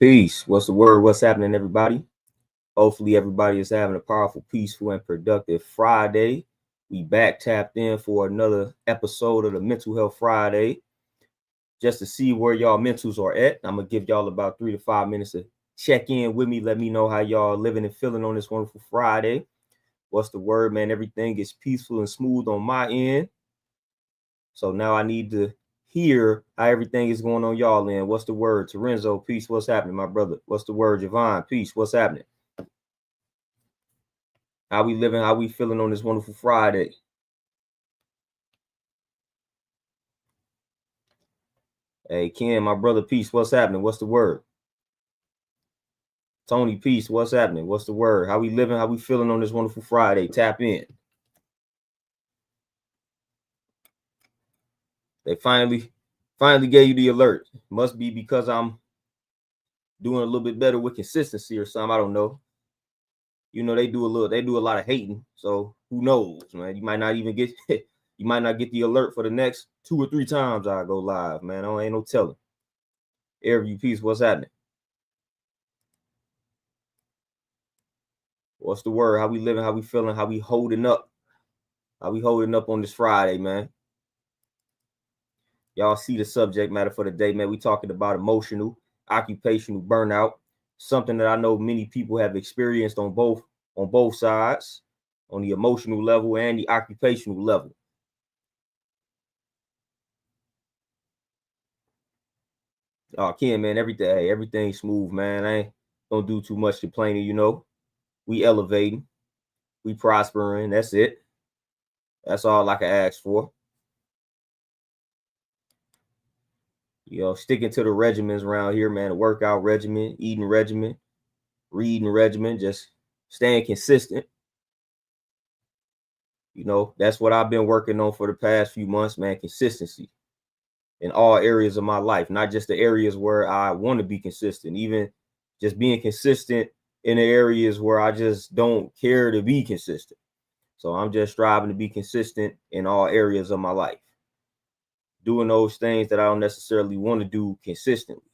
Peace. What's the word? What's happening, everybody? Hopefully, everybody is having a powerful, peaceful, and productive Friday. We back tapped in for another episode of the Mental Health Friday, just to see where y'all mentals are at. I'm gonna give y'all about 3 to 5 minutes to check in with me. Let me know how y'all living and feeling on this wonderful Friday. What's the word, man? Everything is peaceful and smooth on my end. So now I need to hear how everything is going on y'all end. What's the word? Terenzo, peace. What's happening, my brother? What's the word? Javon, peace. What's happening? How we living? How we feeling on this wonderful Friday? Hey, Ken, my brother, peace. What's happening? What's the word? Tony, peace. What's happening? What's the word? How we living? How we feeling on this wonderful Friday? Tap in. They finally gave you the alert. Must be because I'm doing a little bit better with consistency or something. I don't know. You know, they do a lot of hating. So who knows, man? You might not even get you might not get the alert for the next 2 or 3 times I go live, man. Ain't no telling. Airview, peace. What's happening? What's the word? How we living? How we feeling? How we holding up? How we holding up on this Friday, man? Y'all see the subject matter for the day, man. We talking about emotional, occupational burnout, something that I know many people have experienced on both sides, on the emotional level and the occupational level. Oh, Ken, man, everything's smooth, man. I ain't don't do too much complaining, you know. We elevating, we prospering. That's it. That's all I can ask for. You know, sticking to the regimens around here, man. The workout regimen, eating regimen, reading regimen, just staying consistent. You know, that's what I've been working on for the past few months, man. Consistency in all areas of my life, not just the areas where I want to be consistent, even just being consistent in the areas where I just don't care to be consistent. So I'm just striving to be consistent in all areas of my life, doing those things that I don't necessarily want to do consistently.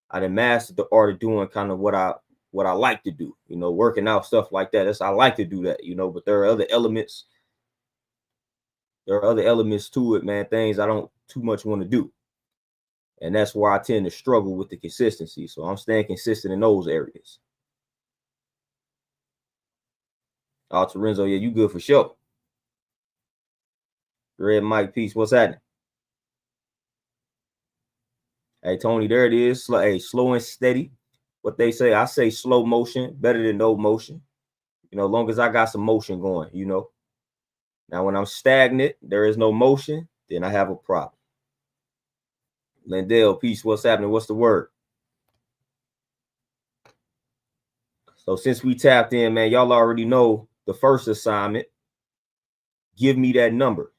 I done mastered the art of doing kind of what I like to do, you know, working out, stuff like that. I like to do that, you know, but there are other elements. There are other elements to it, man, things I don't too much want to do. And that's where I tend to struggle with the consistency. So I'm staying consistent in those areas. Oh, Terenzo, yeah, you good for sure. Red Mike, peace. What's happening? Hey, Tony, there it is. Hey, slow and steady. What they say, I say slow motion, better than no motion. You know, long as I got some motion going, you know. Now, when I'm stagnant, there is no motion, then I have a problem. Lindell, peace. What's happening? What's the word? So since we tapped in, man, y'all already know the first assignment. Give me that number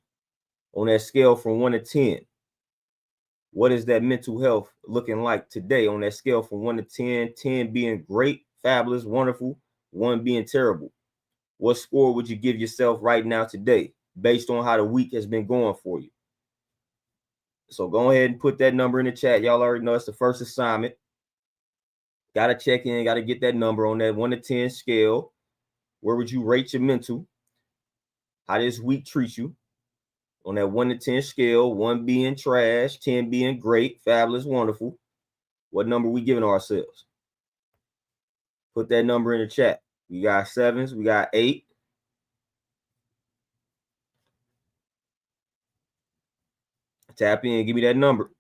on that scale from 1 to 10. What is that mental health looking like today on that scale from 1 to 10? 10 being great, fabulous, wonderful, 1 being terrible. What score would you give yourself right now today based on how the week has been going for you? So go ahead and put that number in the chat. Y'all already know it's the first assignment. Got to check in, got to get that number on that 1 to 10 scale. Where would you rate your mental? How this week treats you on that 1 to 10 scale, 1 being trash, 10 being great, fabulous, wonderful. What number we giving ourselves? Put that number in the chat. We got 7s, we got 8. Tap in, give me that number.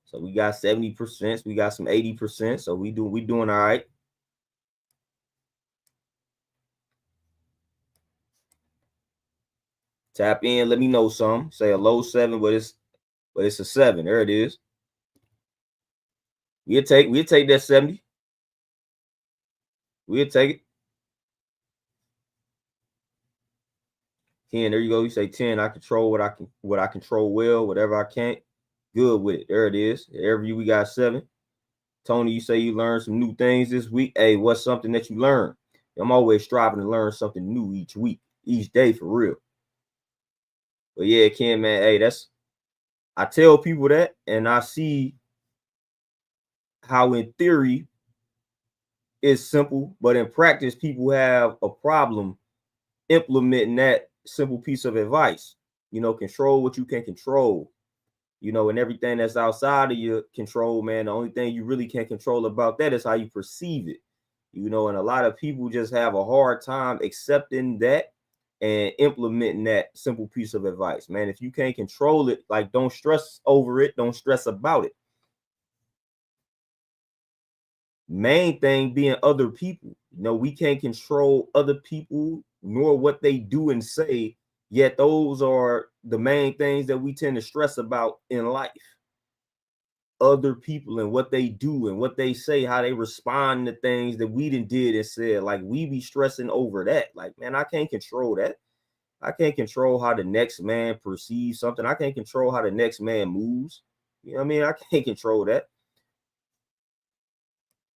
So we got 70%, we got some 80%. So we doing all right. Tap in, let me know some. Say a low 7, but it's a 7. There it is. We'll take that 70. We'll take it. 10, there you go. You say 10. I control what I control well, whatever I can't. Good with it. There it is. Every we got 7. Tony, you say you learned some new things this week. Hey, what's something that you learned? I'm always striving to learn something new each week, each day for real. But yeah, Ken, man, hey, I tell people that, and I see how in theory it's simple, but in practice, people have a problem implementing that simple piece of advice. Control what you can control. And everything that's outside of your control, man, the only thing you really can't control about that is how you perceive it. And a lot of people just have a hard time accepting that and implementing that simple piece of advice. Man, if you can't control it, like, don't stress over it, don't stress about it. Main thing being other people. We can't control other people nor what they do and say, yet those are the main things that we tend to stress about in life. Other people and what they do and what they say, how they respond to things that we did and said. Like, we be stressing over that. Like, man, I can't control that. I can't control how the next man perceives something. I can't control how the next man moves. You know what I mean? I can't control that.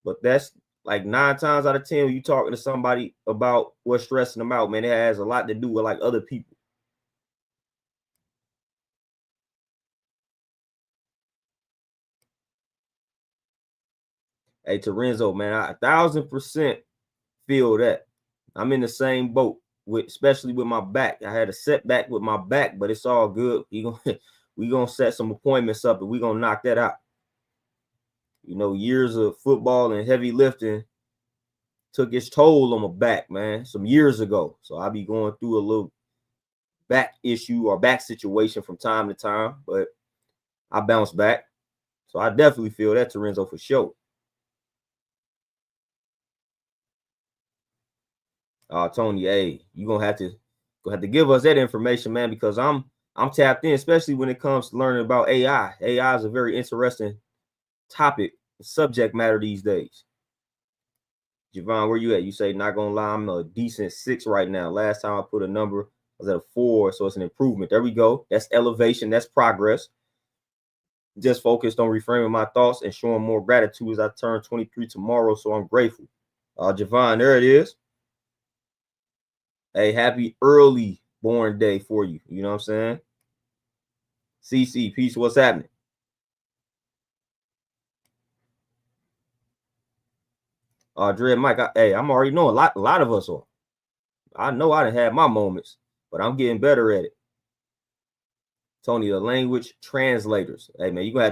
But that's like 9 times out of 10 when you talking to somebody about what's stressing them out, man, it has a lot to do with like other people. Hey, Terenzo, man, I 1,000% feel that. I'm in the same boat especially with my back. I had a setback with my back, but it's all good. We gonna set some appointments up and we gonna knock that out. Years of football and heavy lifting took its toll on my back, man, some years ago. So I'll be going through a little back issue or back situation from time to time, but I bounce back. So I definitely feel that, Terenzo, for sure. Tony, hey, you gonna have to give us that information, man, because I'm tapped in, especially when it comes to learning about AI. AI is a very interesting topic, subject matter these days. Javon, where you at? You say, not gonna lie, I'm a decent 6 right now. Last time I put a number, I was at a 4, so it's an improvement. There we go. That's elevation. That's progress. Just focused on reframing my thoughts and showing more gratitude as I turn 23 tomorrow, so I'm grateful. Javon, there it is. Hey, happy early born day for you. You know what I'm saying? CC, peace. What's happening? Dread Mike, I'm already knowing a lot of us are. I know I done had my moments, but I'm getting better at it. Tony, the language translators. Hey man, you're gonna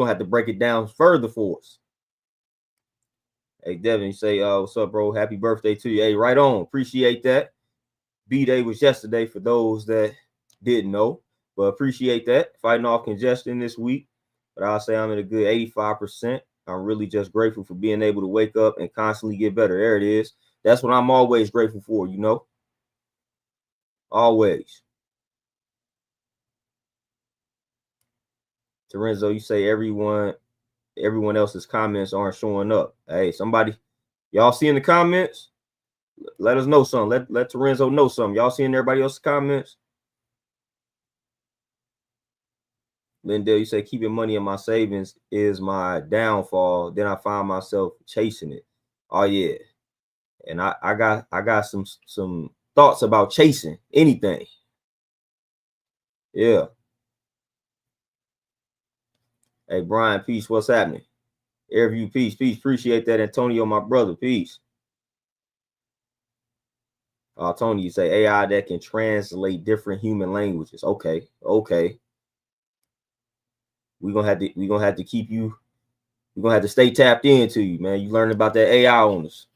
have to break it down further for us. Hey Devin, you say, what's up, bro? Happy birthday to you. Hey, right on. Appreciate that. B-Day was yesterday for those that didn't know, but appreciate that. Fighting off congestion this week, but I'll say I'm at a good 85%. I'm really just grateful for being able to wake up and constantly get better. There it is. That's what I'm always grateful for, always. Terenzo, you say everyone else's comments aren't showing up. Hey, somebody, y'all seeing the comments? Let us know something. Let Terenzo know something. Y'all seeing everybody else's comments? Lindell, you say keeping money in my savings is my downfall. Then I find myself chasing it. Oh yeah. And I got some thoughts about chasing anything. Yeah. Hey Brian, peace. What's happening? Airview, peace. Appreciate that, Antonio, my brother. Peace. Tony, you say AI that can translate different human languages. Okay. We're gonna have to keep you. We're gonna have to stay tapped into you, man. You learning about that AI on us.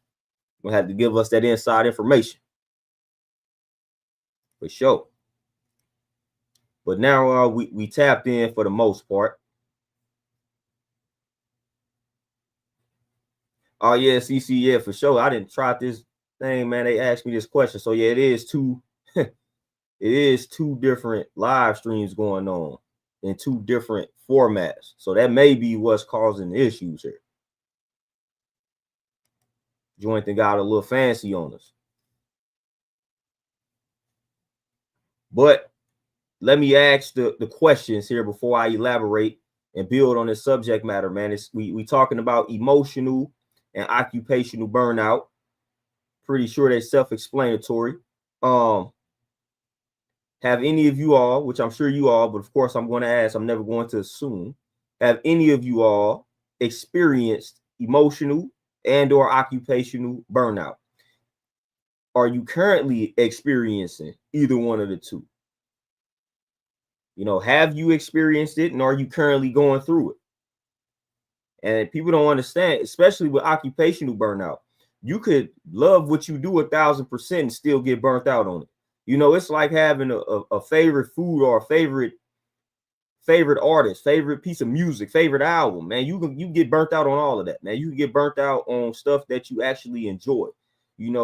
You're gonna have to give us that inside information. For sure. But now we tapped in for the most part. Oh yeah, CC, yeah, for sure. I didn't try this thing, man. They asked me this question. So yeah, it is two different live streams going on in 2 different formats. So that may be what's causing the issues here. Joint thing got a little fancy on us. But let me ask the questions here before I elaborate and build on this subject matter, man. We talking about emotional and occupational burnout. Pretty sure they're self-explanatory. Have any of you all, which I'm sure you all, but of course I'm going to ask, I'm never going to assume, have any of you all experienced emotional and or occupational burnout? Are you currently experiencing either one of the two? Have you experienced it, and are you currently going through it? And people don't understand, especially with occupational burnout. You could love what you do 1,000% and still get burnt out on it. It's like having a favorite food or a favorite artist, favorite piece of music, favorite album. Man, you get burnt out on all of that. Man, you can get burnt out on stuff that you actually enjoy.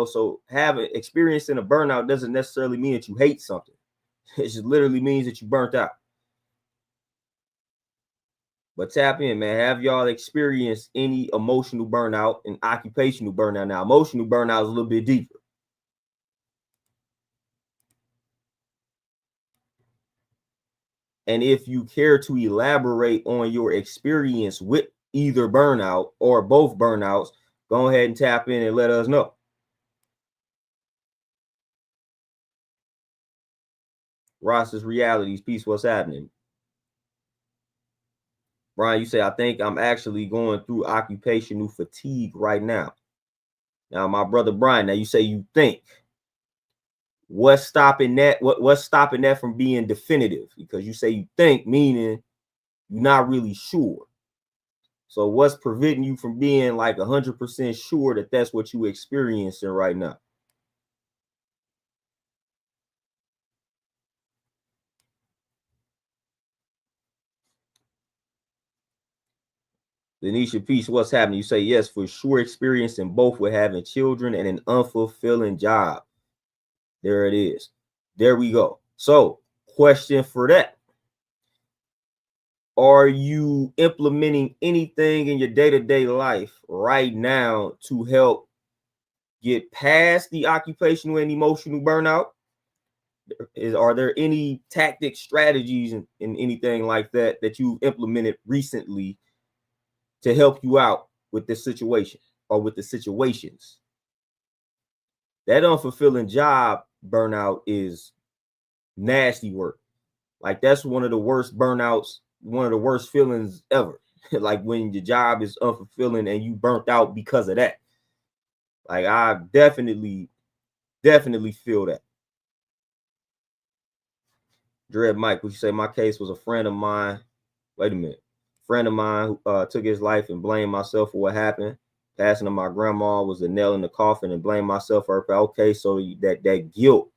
So having experiencing a burnout doesn't necessarily mean that you hate something. It just literally means that you burnt out. But tap in, man. Have y'all experienced any emotional burnout and occupational burnout? Now, emotional burnout is a little bit deeper. And if you care to elaborate on your experience with either burnout or both burnouts, go ahead and tap in and let us know. Ross's Realities, peace, what's happening? Brian, you say, I think I'm actually going through occupational fatigue right now. Now, my brother Brian, now you say you think. What's stopping that? What's stopping that from being definitive? Because you say you think, meaning you're not really sure. So what's preventing you from being like 100% sure that that's what you're experiencing right now? Denisha Peace, what's happening? You say, yes, for sure, experiencing both with having children and an unfulfilling job. There it is. There we go. So, question for that. Are you implementing anything in your day-to-day life right now to help get past the occupational and emotional burnout? Are there any tactics, strategies, and anything like that that you've implemented recently to help you out with this situation or with the situations? That unfulfilling job burnout is nasty work. Like, that's one of the worst burnouts, one of the worst feelings ever. Like when your job is unfulfilling and you burnt out because of that. Like, I definitely feel that. Dread Mike, would you say my case was a friend of mine? Wait a minute. Friend of mine who took his life and blamed myself for what happened. Passing of my grandma was the nail in the coffin and blame myself for her. Okay, so that guilt,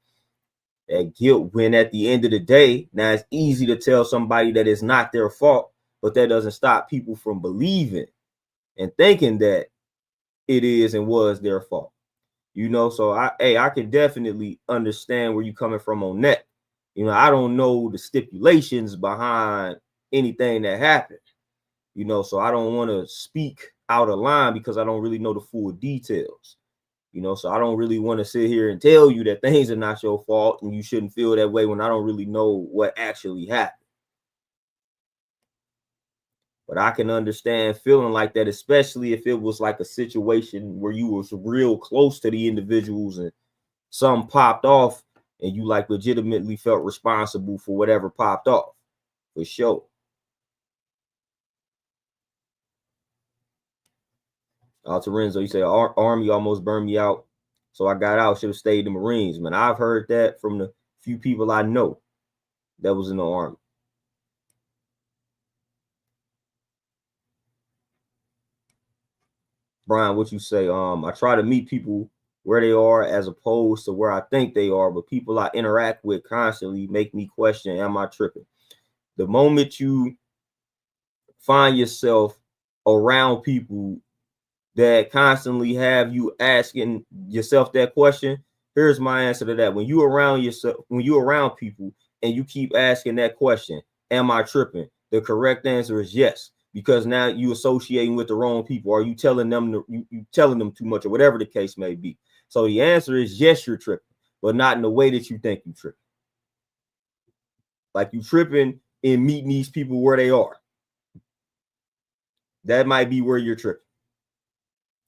when at the end of the day, now it's easy to tell somebody that it's not their fault, but that doesn't stop people from believing and thinking that it is and was their fault. So I can definitely understand where you're coming from on that. I don't know the stipulations behind anything that happened, so I don't want to speak out of line because I don't really know the full details, so I don't really want to sit here and tell you that things are not your fault and you shouldn't feel that way when I don't really know what actually happened. But I can understand feeling like that, especially if it was like a situation where you was real close to the individuals and some popped off and you like legitimately felt responsible for whatever popped off, for sure. Terenzo, you say Army almost burned me out, so I got out. Should have stayed in the Marines. Man, I've heard that from the few people I know that was in the Army. Brian, what you say? I try to meet people where they are as opposed to where I think they are, but people I interact with constantly make me question, am I tripping? The moment you find yourself around people that constantly have you asking yourself that question, here's my answer to that. When you around people and you keep asking that question, am I tripping? The correct answer is yes, because now you associating with the wrong people, or you telling them you telling them too much, or whatever the case may be. So the answer is yes, you're tripping, but not in the way that you think you tripping. Like you tripping in meeting these people where they are. That might be where you're tripping.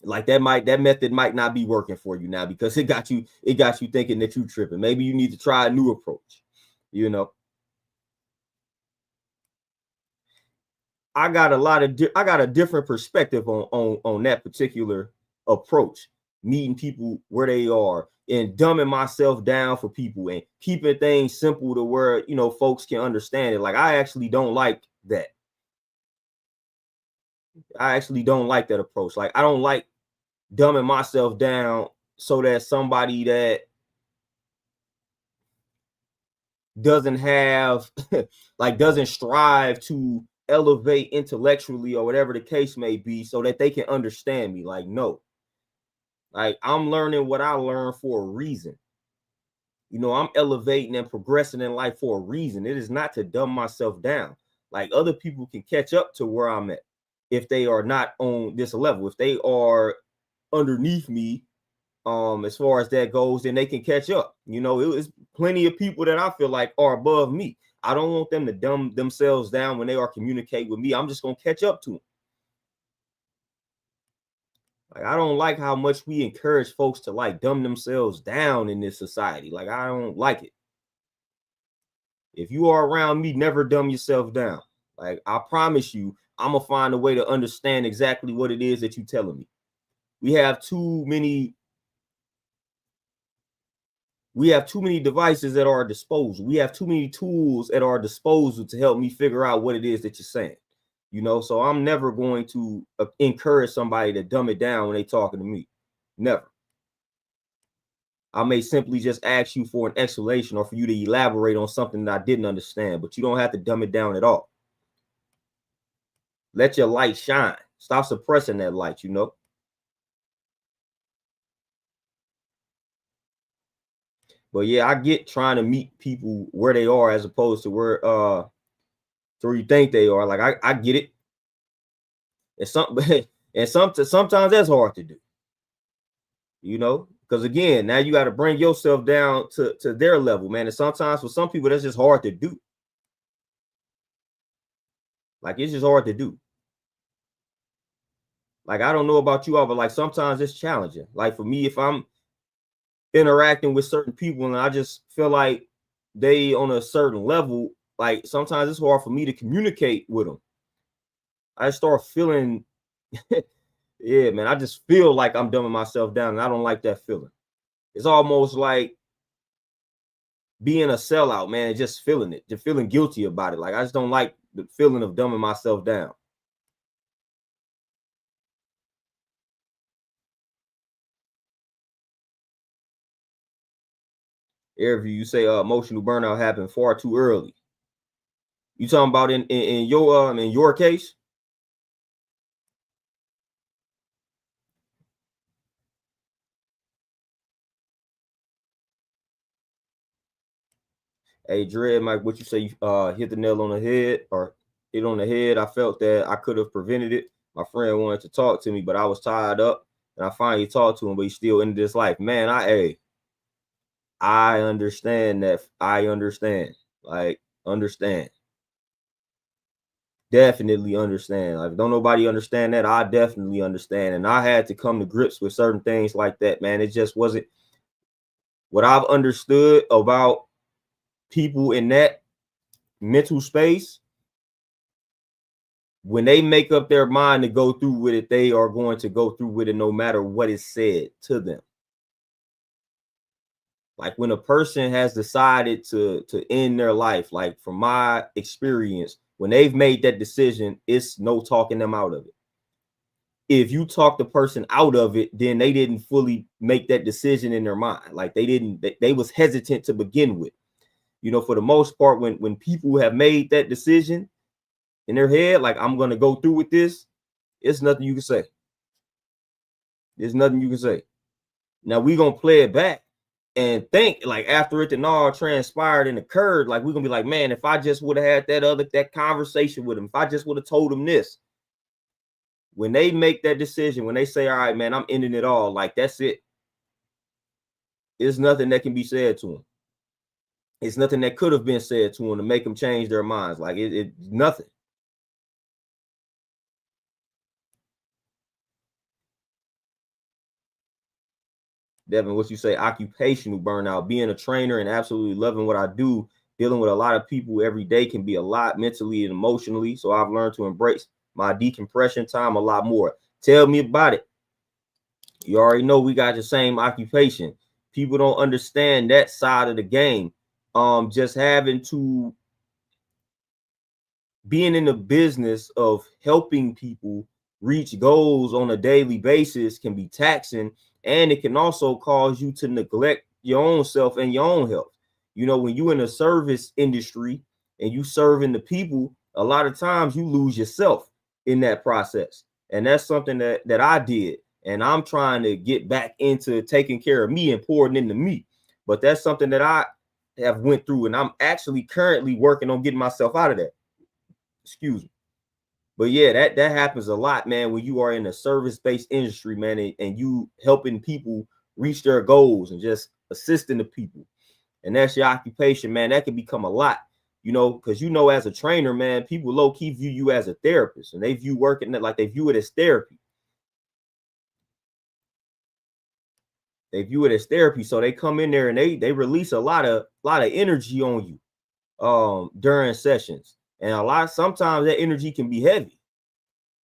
Like that method might not be working for you now because it got you thinking that you tripping. Maybe you need to try a new approach. I got I got a different perspective on that particular approach, meeting people where they are and dumbing myself down for people and keeping things simple to where, you know, folks can understand it. Like, I actually don't like that. I actually don't like that approach. Like, I don't like dumbing myself down so that somebody that doesn't have like doesn't strive to elevate intellectually or whatever the case may be so that they can understand me. Like, no, like, I'm learning what I learned for a reason. You know, I'm elevating and progressing in life for a reason. It is not to dumb myself down. Like, other people can catch up to where I'm at if they are not on this level. If they are underneath me, as far as that goes, then they can catch up. You know, it was plenty of people that I feel like are above me. I don't want them to dumb themselves down when they are communicate with me. I'm just gonna catch up to them. Like, I don't like how much we encourage folks to like dumb themselves down in this society. Like, I don't like it. If you are around me, never dumb yourself down. Like, I promise you, I'm gonna find a way to understand exactly what it is that you're telling me. We have too many devices at our disposal. We have too many tools at our disposal to help me figure out what it is that you're saying. You know, so I'm never going to encourage somebody to dumb it down when they talking to me. Never. I may simply just ask you for an explanation or for you to elaborate on something that I didn't understand, but you don't have to dumb it down at all. Let your light shine. Stop suppressing that light, you know. But yeah, I get trying to meet people where they are as opposed to where you think they are. Like, I get it. It's something and sometimes that's hard to do, you know, because again, now you got to bring yourself down to their level, man. And sometimes for some people that's just hard to do. Like, it's just hard to do. Like, I don't know about you all, but like sometimes it's challenging. Like, for me, if I'm interacting with certain people and I just feel like they on a certain level, like sometimes it's hard for me to communicate with them. I start feeling yeah, man, I just feel like I'm dumbing myself down and I don't like that feeling. It's almost like being a sellout, man, and just feeling it, just feeling guilty about it. Like, I just don't like the feeling of dumbing myself down. Airview, you say emotional burnout happened far too early. You talking about in your case? Hey, Dread, Mike, what you say? You hit the nail on the head or hit on the head. I felt that I could have prevented it. My friend wanted to talk to me, but I was tied up, and I finally talked to him. But he's still in this life, man. I understand that. I understand. Like, understand. Definitely understand. Like, don't nobody understand that. I definitely understand. And I had to come to grips with certain things like that, man. It just wasn't what I've understood about people in that mental space. When they make up their mind to go through with it, they are going to go through with it no matter what is said to them. Like, when a person has decided to end their life, like from my experience, when they've made that decision, it's no talking them out of it. If you talk the person out of it, then they didn't fully make that decision in their mind. Like, they was hesitant to begin with. You know, for the most part, when people have made that decision in their head, like, I'm gonna go through with this, it's nothing you can say. There's nothing you can say. Now we gonna play it back and think like after it and all transpired and occurred, like we're gonna be like, man, if I just would have had that conversation with him, if I just would have told him this. When they make that decision, when they say, all right, man, I'm ending it all, like that's it. There's nothing that can be said to them. It's nothing that could have been said to them to make them change their minds. Like it nothing. Devin, what you say? Occupational burnout, being a trainer and absolutely loving what I do, Dealing with a lot of people every day can be a lot mentally and emotionally. So I've learned to embrace my decompression time a lot more. Tell me about it. You already know we got the same occupation. People don't understand that side of the game. Just having to being in the business of helping people reach goals on a daily basis can be taxing, and it can also cause you to neglect your own self and your own health. You know, when you in a service industry and you serving the people, a lot of times you lose yourself in that process. And that's something that I did. And I'm trying to get back into taking care of me and pouring into me. But that's something that I have went through, and I'm actually currently working on getting myself out of that. Excuse me. But yeah, that happens a lot, man, when you are in a service-based industry, man, and you helping people reach their goals and just assisting the people. And that's your occupation, man. That can become a lot, you know, because you know, as a trainer, man, people low-key view you as a therapist, and they view working like they view it as therapy. They view it as therapy. So they come in there and they release a lot of energy on you during sessions. And sometimes that energy can be heavy.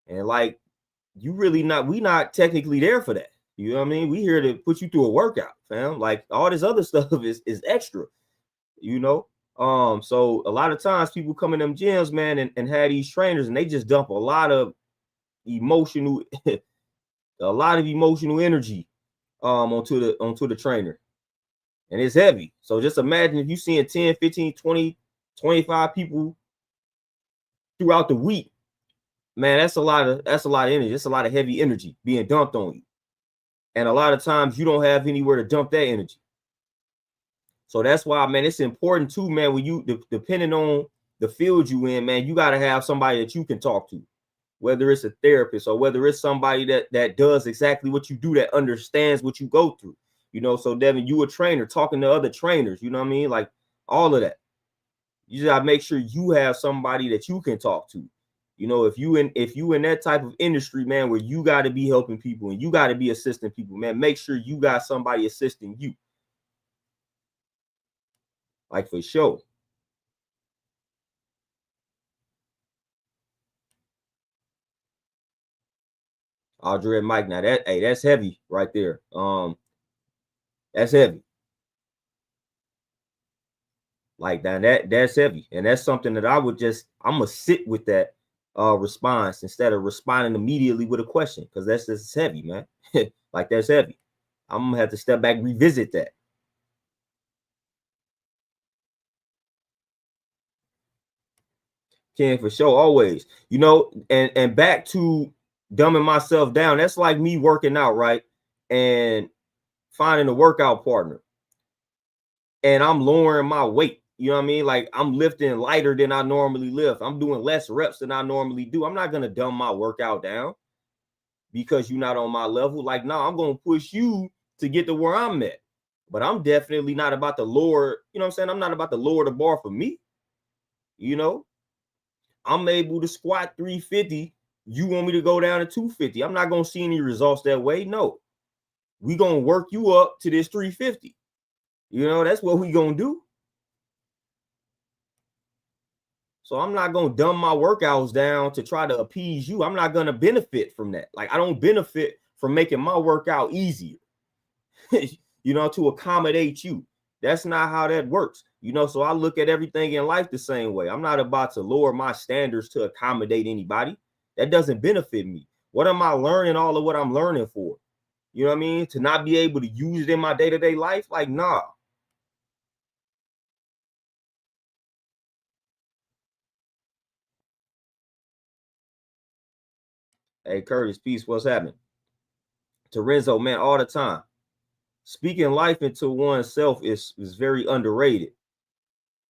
And like, we not technically there for that. You know what I mean? We here to put you through a workout, fam. Like, all this other stuff is extra, you know. So a lot of times people come in them gyms, man, and have these trainers, and they just dump a lot of emotional energy onto the trainer. And it's heavy. So just imagine if you seeing 10, 15, 20, 25 people throughout the week. Man, that's a lot of energy. That's a lot of heavy energy being dumped on you. And a lot of times you don't have anywhere to dump that energy. So that's why, man, it's important too, man, when you depending on the field you in, man, you got to have somebody that you can talk to, whether it's a therapist or whether it's somebody that does exactly what you do, that understands what you go through. You know, so Devin, you a trainer talking to other trainers, you know what I mean? Like, all of that. You just gotta make sure you have somebody that you can talk to. You know, if you in that type of industry, man, where you got to be helping people and you got to be assisting people, man, make sure you got somebody assisting you. Like, for sure. Audrey and Mike, now that's heavy right there. That's heavy. Like that's heavy. And that's something that I'm gonna sit with that response instead of responding immediately with a question, because that's just heavy, man. Like, that's heavy. I'm gonna have to step back, revisit that. Can, for sure, always. You know, and back to dumbing myself down. That's like me working out, right? And finding a workout partner, and I'm lowering my weight. You know what I mean? Like, I'm lifting lighter than I normally lift. I'm doing less reps than I normally do. I'm not gonna dumb my workout down because you're not on my level. Like, no, I'm gonna push you to get to where I'm at. But I'm definitely not about to lower, you know what I'm saying? I'm not about to lower the bar for me. You know, I'm able to squat 350. You want me to go down to 250. I'm not gonna see any results that way. No, we gonna work you up to this 350. You know, that's what we gonna do. So I'm not gonna dumb my workouts down to try to appease you. I'm not gonna benefit from that. Like, I don't benefit from making my workout easier, you know, to accommodate you. That's not how that works. You know, so I look at everything in life the same way. I'm not about to lower my standards to accommodate anybody. That doesn't benefit me. What am I learning all of what I'm learning for? You know what I mean? To not be able to use it in my day-to-day life? Like, nah. Hey, Curtis, peace. What's happening? Terenzo, man, all the time. Speaking life into oneself is very underrated.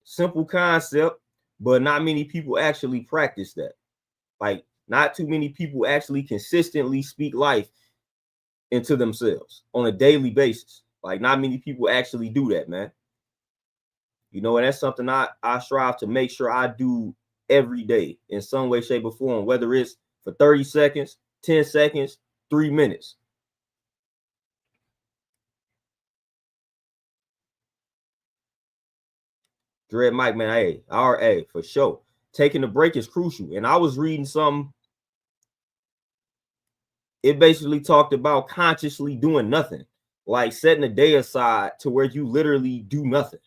Simple concept, but not many people actually practice that. Like, not too many people actually consistently speak life into themselves on a daily basis. Like, not many people actually do that, man. You know, and that's something I strive to make sure I do every day in some way, shape, or form, whether it's for 30 seconds, 10 seconds, 3 minutes. Dread Mike, man, hey, RA for sure. Taking a break is crucial. And I was reading some. It basically talked about consciously doing nothing, like setting a day aside to where you literally do nothing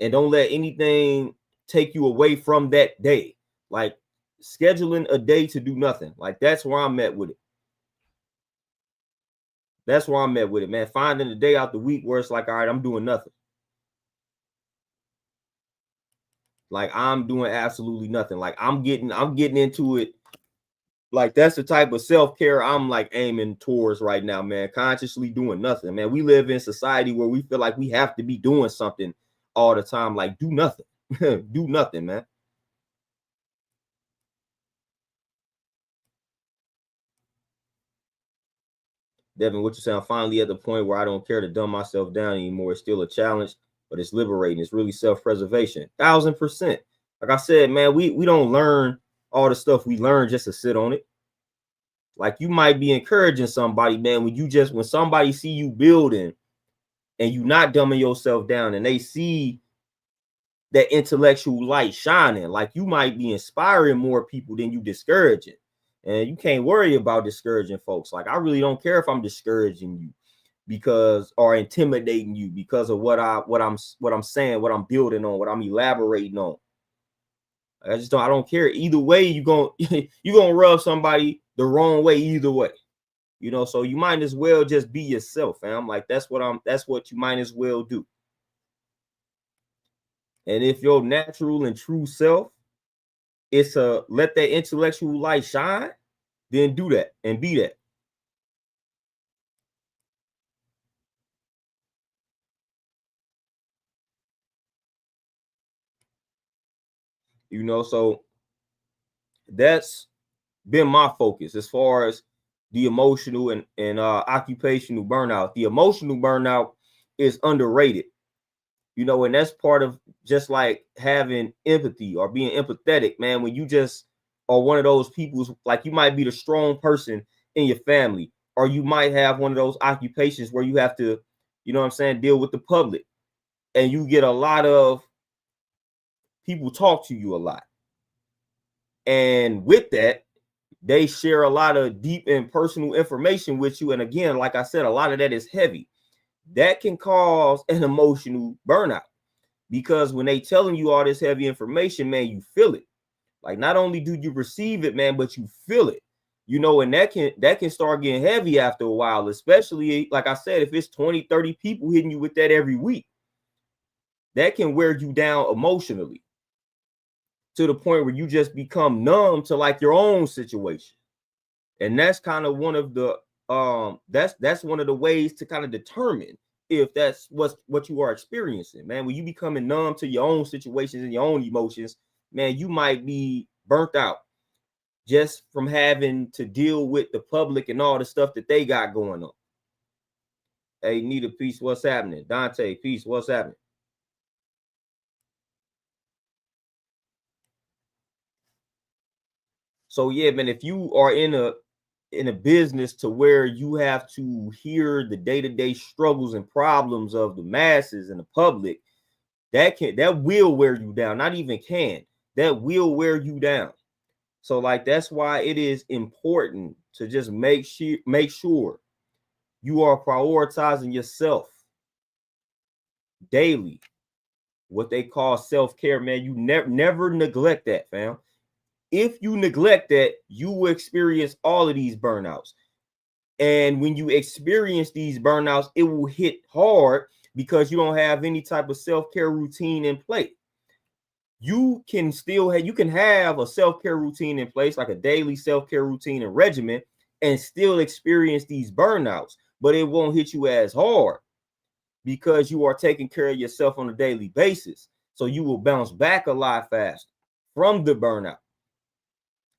and don't let anything take you away from that day. Like scheduling a day to do nothing. Like that's where I'm at with it. That's where I'm at with it, man. Finding a day out the week where it's like, all right, I'm doing nothing. Like I'm doing absolutely nothing. Like I'm getting into it. Like that's the type of self-care I'm like aiming towards right now, man. Consciously doing nothing, man. We live in society where we feel like we have to be doing something all the time. Like do nothing. Do nothing, man. Devin, what you say? I'm finally at the point where I don't care to dumb myself down anymore. It's still a challenge, but it's liberating. It's really self-preservation. 1000%. Like I said, man, we don't learn all the stuff we learn just to sit on it. Like you might be encouraging somebody, man, when somebody see you building and you not dumbing yourself down and they see that intellectual light shining, like you might be inspiring more people than you discouraging. And you can't worry about discouraging folks. Like I really don't care if I'm discouraging you because or intimidating you because of what I'm saying, what I'm building on, what I'm elaborating on. I don't care. Either way, you gonna rub somebody the wrong way either way. You know, so you might as well just be yourself, fam. Like that's what you might as well do. And if your natural and true self is to let that intellectual light shine, then do that and be that. You know, so that's been my focus as far as the emotional and occupational burnout. The emotional burnout is underrated, you know, and that's part of just like having empathy or being empathetic, man. When you just are one of those people, like you might be the strong person in your family, or you might have one of those occupations where you have to, you know what I'm saying, deal with the public, and you get a lot of people talk to you a lot. And with that, they share a lot of deep and personal information with you. And again, like I said, a lot of that is heavy. That can cause an emotional burnout because when they telling you all this heavy information, man, you feel it. Like not only do you receive it, man, but you feel it. You know, and that can start getting heavy after a while, especially like I said, if it's 20, 30 people hitting you with that every week, that can wear you down emotionally to the point where you just become numb to like your own situation. And that's kind of one of the that's one of the ways to kind of determine if that's what you are experiencing, man. When you becoming numb to your own situations and your own emotions, man, you might be burnt out just from having to deal with the public and all the stuff that they got going on. Hey, Nita, peace, what's happening? Dante, peace, what's happening? So yeah, man, if you are in a business to where you have to hear the day-to-day struggles and problems of the masses and the public, that will wear you down. Not even can, that will wear you down. So like that's why it is important to just make sure you are prioritizing yourself daily. What they call self-care, man. You never neglect that, fam. If you neglect that, you will experience all of these burnouts. And when you experience these burnouts, it will hit hard because you don't have any type of self-care routine in place. You can have a self-care routine in place, like a daily self-care routine and regimen, and still experience these burnouts, but it won't hit you as hard because you are taking care of yourself on a daily basis. So you will bounce back a lot faster from the burnout.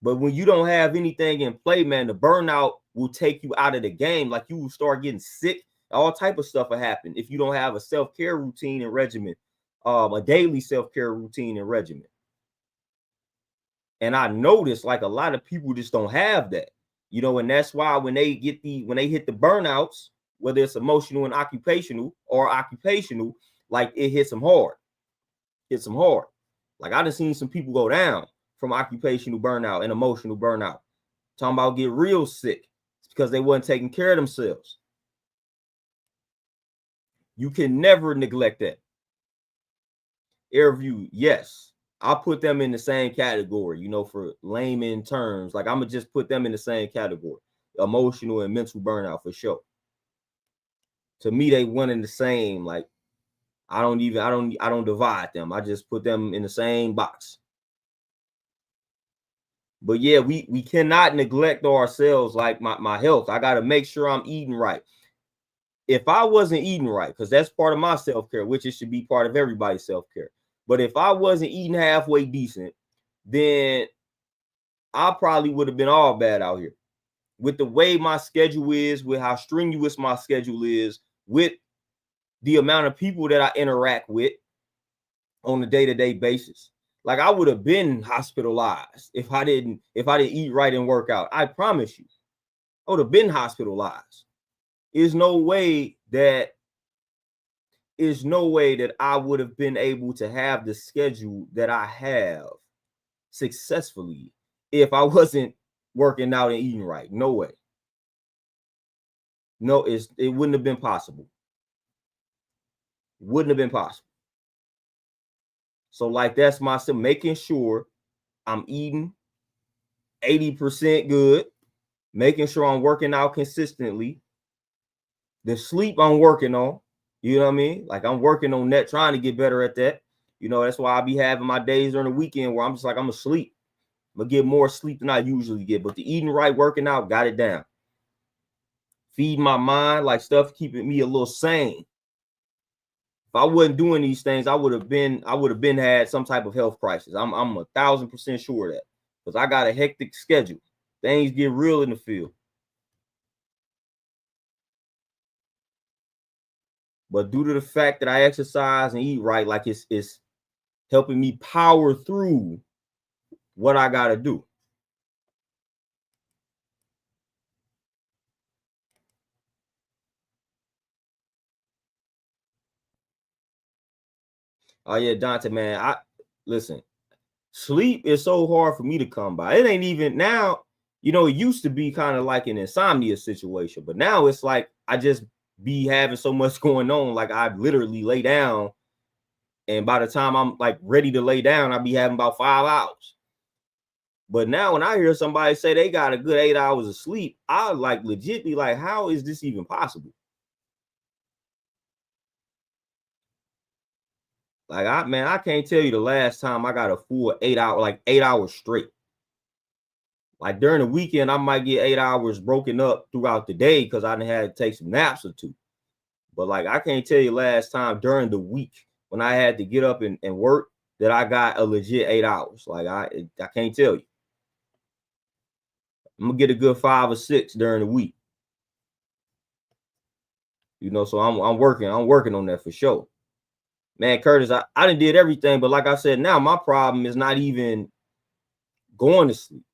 But when you don't have anything in play, man, the burnout will take you out of the game. Like you will start getting sick. All type of stuff will happen if you don't have a self-care routine and regimen, a daily self-care routine and regimen. And I noticed like a lot of people just don't have that, you know, and that's why when they hit the burnouts, whether it's emotional and occupational, like it hits them hard. hits them hard. Like I done seen some people go down from occupational burnout and emotional burnout. Talking about get real sick. It's because they wasn't taking care of themselves. You can never neglect that. Airview, yes. I'll put them in the same category, for layman terms. Like I'm gonna just put them in the same category. Emotional and mental burnout for sure. To me, they one in the same. Like I don't divide them. I just put them in the same box. But yeah, we cannot neglect ourselves. Like my health, I got to make sure I'm eating right. If I wasn't eating right, because that's part of my self-care, which it should be part of everybody's self-care. But if I wasn't eating halfway decent, then I probably would have been all bad out here. With the way my schedule is, with how strenuous my schedule is, with the amount of people that I interact with on a day-to-day basis. Like I would have been hospitalized if I didn't eat right and work out. I promise you, I would have been hospitalized. There's no way that I would have been able to have the schedule that I have successfully if I wasn't working out and eating right. No way. No, it wouldn't have been possible. Wouldn't have been possible. So like that's myself, making sure I'm eating 80% good, making sure I'm working out consistently. The sleep I'm working on, you know what I mean? Like I'm working on that, trying to get better at that. That's why I be having my days during the weekend where I'm just like, I'm asleep. I'm gonna get more sleep than I usually get. But the eating right, working out, got it down. Feed my mind, like stuff keeping me a little sane. If I wasn't doing these things, I would have been had some type of health crisis. I'm 1,000% sure of that. Because I got a hectic schedule. Things get real in the field. But due to the fact that I exercise and eat right, like it's helping me power through what I gotta do. Oh yeah, Dante, man. Listen, sleep is so hard for me to come by. It ain't even now, it used to be kind of like an insomnia situation, but now it's like I just be having so much going on. Like I literally lay down, and by the time I'm like ready to lay down, I'll be having about 5 hours. But now when I hear somebody say they got a good 8 hours of sleep, I like legit be like, how is this even possible? Like I can't tell you the last time I got a full 8 hour, like 8 hours straight. Like during the weekend, I might get 8 hours broken up throughout the day because I done had to take some naps or two. But like I can't tell you last time during the week when I had to get up and work that I got a legit 8 hours. Like I can't tell you. I'm gonna get a good 5 or 6 during the week. So I'm working on that for sure. Man, Curtis, I done did everything, but like I said, now my problem is not even going to sleep.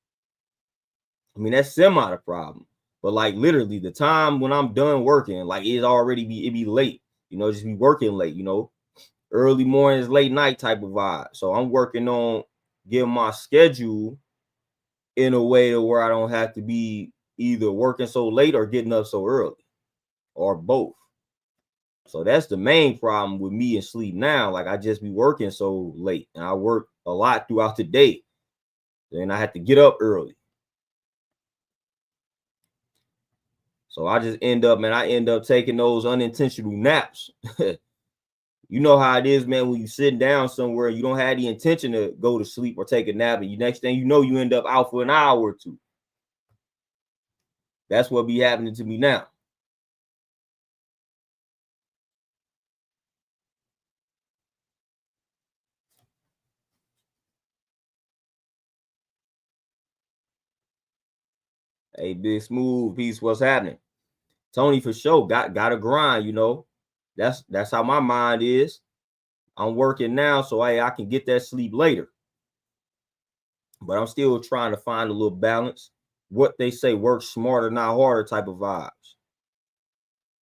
I mean, that's semi the problem. But like literally the time when I'm done working, like it be late, just be working late, early mornings, late night type of vibe. So I'm working on getting my schedule in a way to where I don't have to be either working so late or getting up so early or both. So that's the main problem with me and sleep now. Like I just be working so late and I work a lot throughout the day. Then I have to get up early. So I just end up taking those unintentional naps. You know how it is, man, when you sitting down somewhere, you don't have the intention to go to sleep or take a nap, and next thing you end up out for an hour or two. That's what be happening to me now. Hey, Big Smooth, peace, what's happening? Tony, for sure, got to grind, That's how my mind is. I'm working now, so I can get that sleep later. But I'm still trying to find a little balance. What they say, work smarter, not harder type of vibes.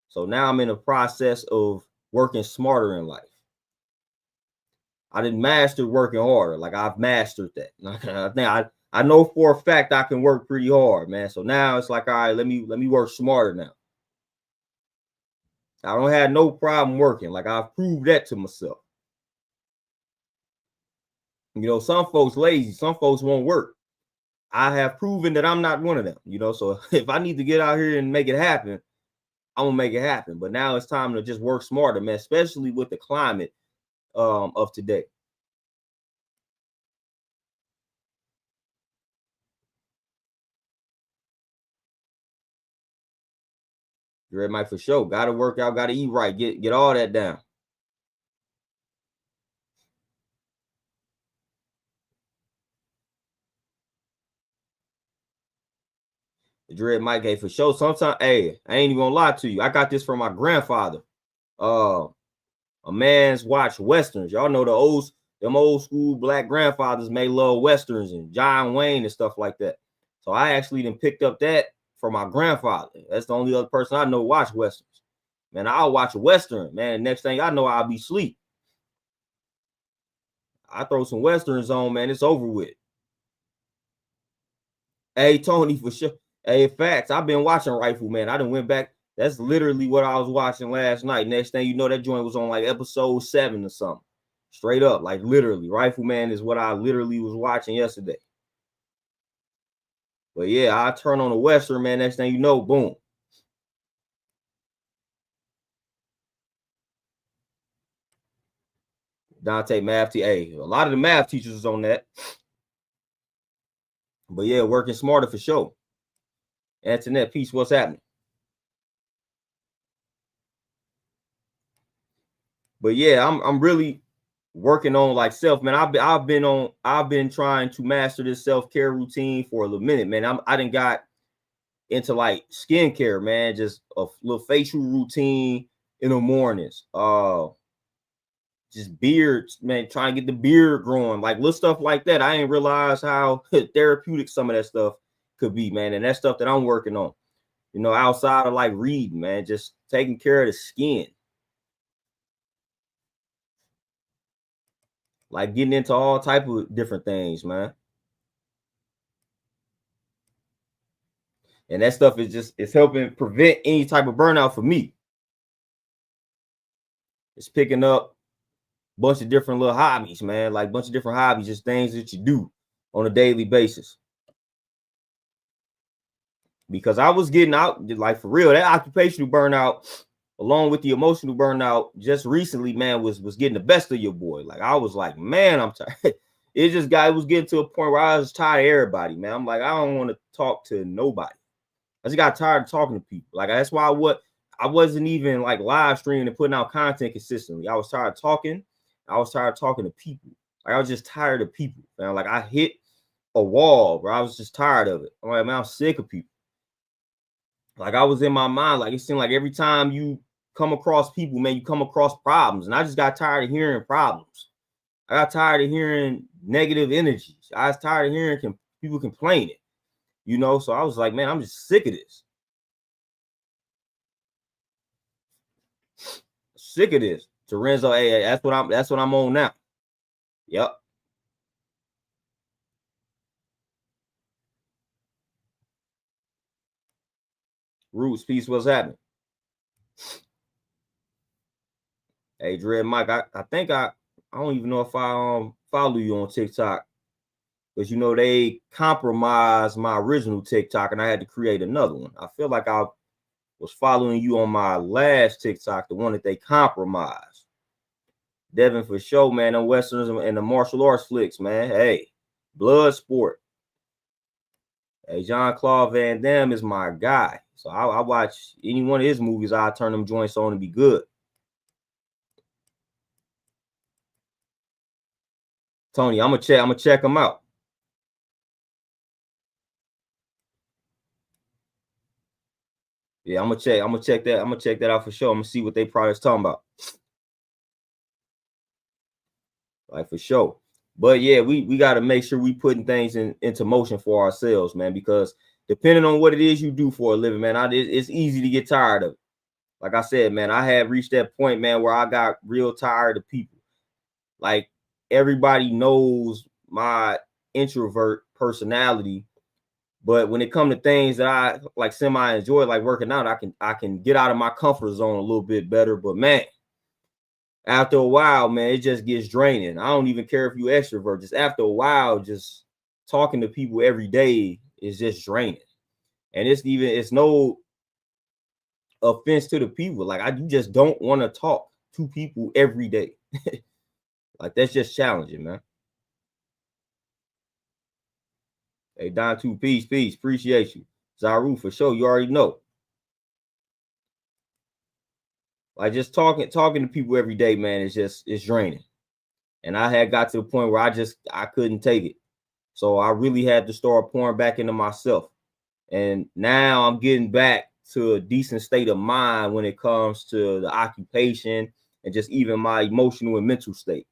So now I'm in the process of working smarter in life. I didn't master working harder. Like I've mastered that. I think I know for a fact I can work pretty hard, man. So now it's like, all right, let me work smarter now. I don't have no problem working. Like I've proved that to myself. You know, some folks lazy, some folks won't work. I have proven that I'm not one of them, you know. So if I need to get out here and make it happen, I'm gonna make it happen. But now it's time to just work smarter, man, especially with the climate of today. Red Mike for sure. Gotta work out, gotta eat right, get all that down. Dread Mike, hey, for sure. Sometimes, hey, I ain't even gonna lie to you. I got this from my grandfather. Uh, a man's watch westerns. Y'all know them old school black grandfathers may love westerns and John Wayne and stuff like that. So I actually then picked up that from my grandfather. That's the only other person I know watch westerns. Man, I'll watch a western. Man, next thing I know, I'll be asleep. I throw some westerns on, man. It's over with. Hey, Tony, for sure. Hey, facts. I've been watching Rifleman. I done went back. That's literally what I was watching last night. Next thing you know, that joint was on like episode 7 or something. Straight up, like literally. Rifleman is what I literally was watching yesterday. But yeah, I turn on the Western, man. Next thing you know, boom. Dante math a lot of the math teachers was on that. But yeah, working smarter for sure. Antoinette, peace, what's happening? But yeah, I'm really working on like self, man. I've been trying to master this self-care routine for a little minute, man. I didn't got into like skincare, man. Just a little facial routine in the mornings. Just beards, man, trying to get the beard growing, like little stuff like that. I didn't realize how therapeutic some of that stuff could be, man. And that's stuff that I'm working on, you know, outside of like reading, man, just taking care of the skin, like getting into all type of different things, man. And that stuff is just, it's helping prevent any type of burnout for me. It's picking up a bunch of different little hobbies, man, like a bunch of different hobbies, just things that you do on a daily basis. Because I was getting out, like for real, that occupational burnout, along with the emotional burnout, just recently, man, was getting the best of your boy. Like I was like, man, I'm tired. It was getting to a point where I was tired of everybody, man. I'm like, I don't want to talk to nobody. I just got tired of talking to people. Like that's why I wasn't even like live streaming and putting out content consistently. I was tired of talking. I was tired of talking to people. Like I was just tired of people, man. Like I hit a wall where I was just tired of it. I'm like, man, I'm sick of people. Like I was in my mind, like it seemed like every time you come across people, man, you come across problems. And I just got tired of hearing problems. I got tired of hearing negative energies. I was tired of hearing people complaining, you know? So I was like, man, I'm just sick of this. Sick of this. Terenzo, hey, that's what I'm on now. Yep. Roots, peace, what's happening? Hey, Dread Mike, I think I don't even know if I follow you on TikTok. Because you know they compromised my original TikTok and I had to create another one. I feel like I was following you on my last TikTok, the one that they compromised. Devin for sure, man. The westerns and the martial arts flicks, man. Hey, blood sport. Hey, Jean-Claude Van Damme is my guy. So I watch any one of his movies, I turn them joints on to be good. Tony, I'm gonna check him out. Yeah, I'm gonna check that out for sure. I'm gonna see what they products talking about. Like for sure. But yeah, we got to make sure we putting things into motion for ourselves, man, because depending on what it is you do for a living, man, it's easy to get tired of it. Like I said, man, I had reached that point, man, where I got real tired of people. Like everybody knows my introvert personality, but when it comes to things that I like semi enjoy, like working out, I can get out of my comfort zone a little bit better. But man, after a while, man, it just gets draining. I don't even care if you extrovert. Just after a while, just talking to people every day is just draining. And it's no offense to the people. Like you just don't want to talk to people every day. Like that's just challenging, man. Hey, Don 2, peace. Appreciate you. Zaru, for sure. You already know. Like just talking to people every day, man, it's draining. And I had got to the point where I couldn't take it. So I really had to start pouring back into myself. And now I'm getting back to a decent state of mind when it comes to the occupation and just even my emotional and mental state.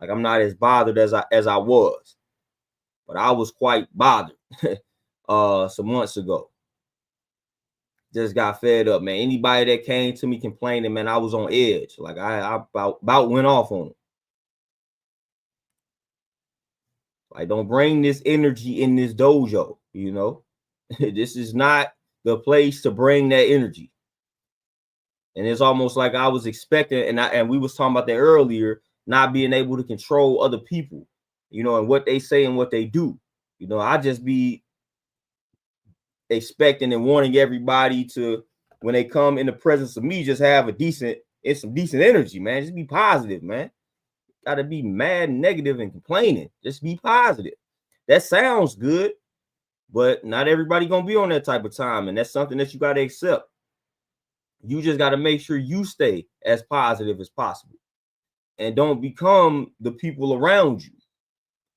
Like I'm not as bothered as I was. But I was quite bothered some months ago. Just got fed up, man. Anybody that came to me complaining, man, I was on edge. Like I about went off on them. Like, don't bring this energy in this dojo, you know. This is not the place to bring that energy. And it's almost like I was expecting, and we was talking about that earlier, not being able to control other people, you know, and what they say and what they do. You know, I just be expecting and wanting everybody to, when they come in the presence of me, just have some decent energy, man. Just be positive, man. Gotta be mad, negative, and complaining. Just be positive. That sounds good, but not everybody gonna be on that type of time, and that's something that you gotta accept. You just gotta make sure you stay as positive as possible, and don't become the people around you.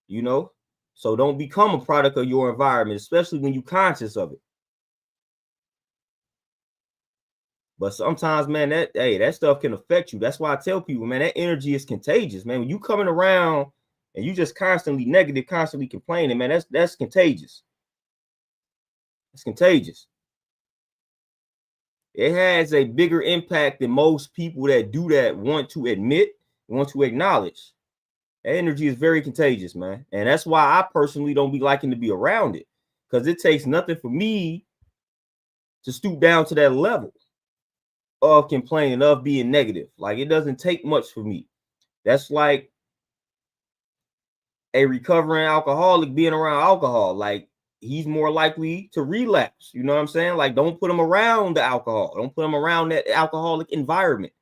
You know, so don't become a product of your environment, especially when you're conscious of it. But sometimes, man, that stuff can affect you. That's why I tell people, man, that energy is contagious, man. When you coming around and you just constantly negative, constantly complaining, man, that's contagious. It's contagious. It has a bigger impact than most people that do that want to admit, want to acknowledge. That energy is very contagious, man. And that's why I personally don't be liking to be around it, because it takes nothing for me to stoop down to that level of complaining, of being negative. Like, it doesn't take much for me. That's like a recovering alcoholic being around alcohol. Like, he's more likely to relapse. You know what I'm saying? Like, don't put him around the alcohol. Don't put him around that alcoholic environment.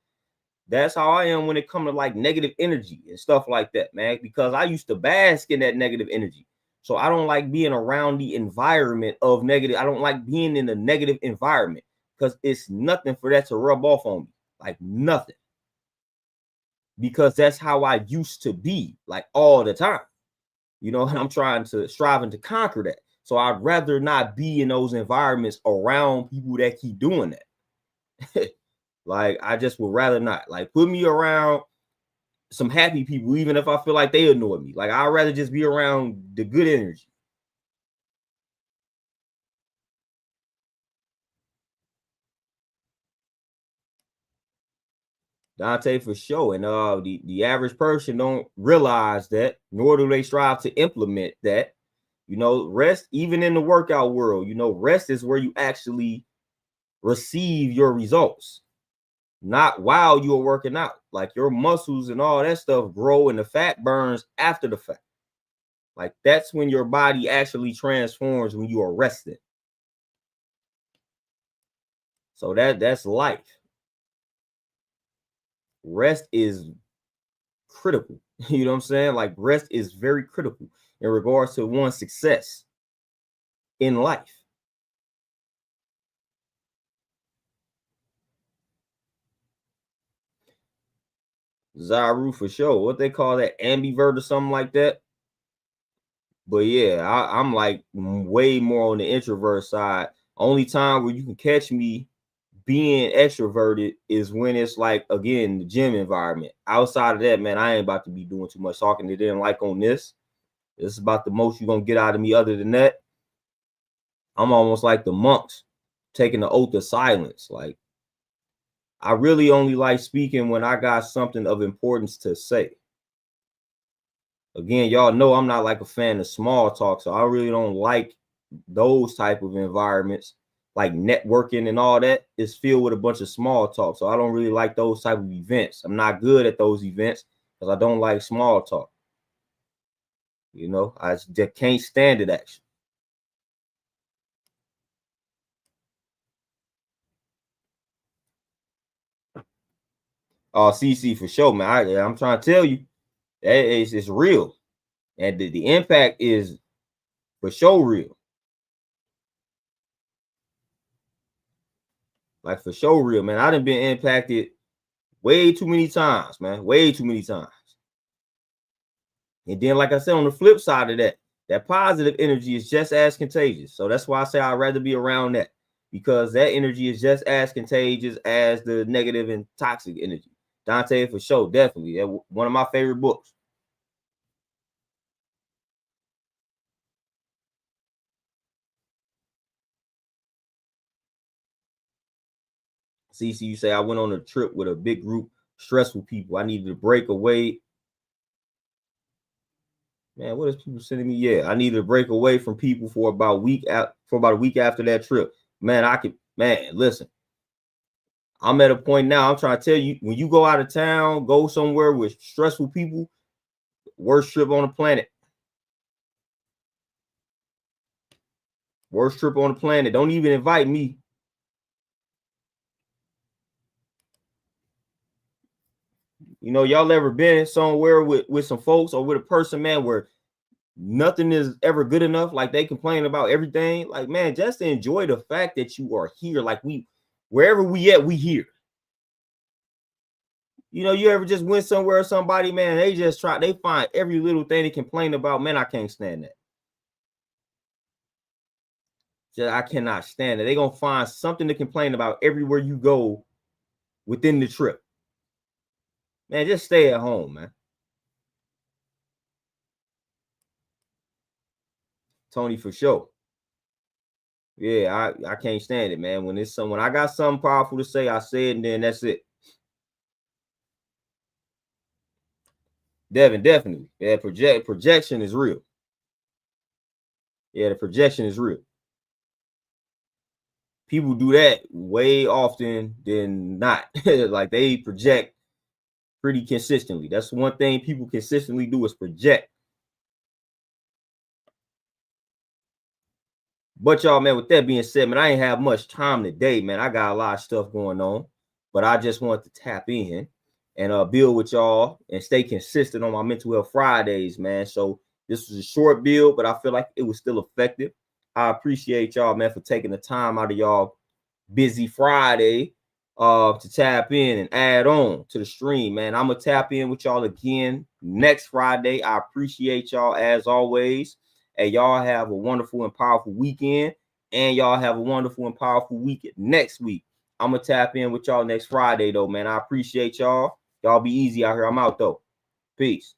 That's how I am when it comes to like negative energy and stuff like that, man, because I used to bask in that negative energy. So I don't like being around the environment of negative. I don't like being in a negative environment because it's nothing for that to rub off on me. Like nothing. Because that's how I used to be, like all the time. You know, and I'm striving to conquer that. So I'd rather not be in those environments around people that keep doing that. Like, I just would rather not. Like, put me around some happy people, even if I feel like they annoy me. Like, I'd rather just be around the good energy. Dante, for sure. And the average person don't realize that, nor do they strive to implement that. You know, rest, even in the workout world, you know, rest is where you actually receive your results, not while you're working out. Like, your muscles and all that stuff grow and the fat burns after the fact. Like, that's when your body actually transforms, when you are resting. So that's life. Rest is critical. You know what I'm saying? Like, rest is very critical in regards to one's success in life. Zaru, for sure. What they call that, ambivert or something like that. But yeah, I'm like way more on the introvert side. Only time where you can catch me being extroverted is when it's like, again, the gym environment. Outside of that, man, I ain't about to be doing too much talking to them like on this. It's about the most you're gonna get out of me. Other than that, I'm almost like the monks taking the oath of silence. Like, I really only like speaking when I got something of importance to say. Again, y'all know I'm not like a fan of small talk, so I really don't like those type of environments. Like networking and all that is filled with a bunch of small talk, so I don't really like those type of events. I'm not good at those events because I don't like small talk. You know, I just can't stand it. Actually, CC for sure, man. I'm trying to tell you that it's real, and the impact is for sure real. Like for sure real, man. I done been impacted way too many times, man. Way too many times. And then, like I said, on the flip side of that, that positive energy is just as contagious. So that's why I say I'd rather be around that, because that energy is just as contagious as the negative and toxic energy. Dante, for sure, definitely. One of my favorite books. CC, you say I went on a trip with a big group, stressful people. I needed to break away. Man, what is people sending me? Yeah, I needed to break away from people for about a week after that trip. Man, listen. I'm at a point now. I'm trying to tell you, when you go out of town, go somewhere with stressful people, worst trip on the planet. Worst trip on the planet. Don't even invite me. You know, y'all ever been somewhere with some folks or with a person, man, where nothing is ever good enough? Like they complain about everything. Like, man, just enjoy the fact that you are here. Like wherever we at, we here. You know, you ever just went somewhere or somebody, man, they find every little thing they complain about. Man, I can't stand that. I cannot stand it. They're gonna find something to complain about everywhere you go within the trip. Man, just stay at home, man. Tony for sure. Yeah, I can't stand it, man. When I got something powerful to say, I say it, and then that's it. Devin, definitely. Yeah, projection is real. Yeah, the projection is real. People do that way often than not. Like they project pretty consistently. That's one thing people consistently do is project. But y'all, man, with that being said, man, I ain't have much time today, man. I got a lot of stuff going on, but I just wanted to tap in and build with y'all and stay consistent on my mental health Fridays, man. So this was a short build, but I feel like it was still effective. I appreciate y'all, man, for taking the time out of y'all busy Friday to tap in and add on to the stream, man. I'm gonna tap in with y'all again next Friday. I appreciate y'all as always. And y'all have a wonderful and powerful weekend. And y'all have a wonderful and powerful week next week. I'm gonna tap in with y'all next Friday, though, man. I appreciate y'all. Y'all be easy out here. I'm out though. Peace.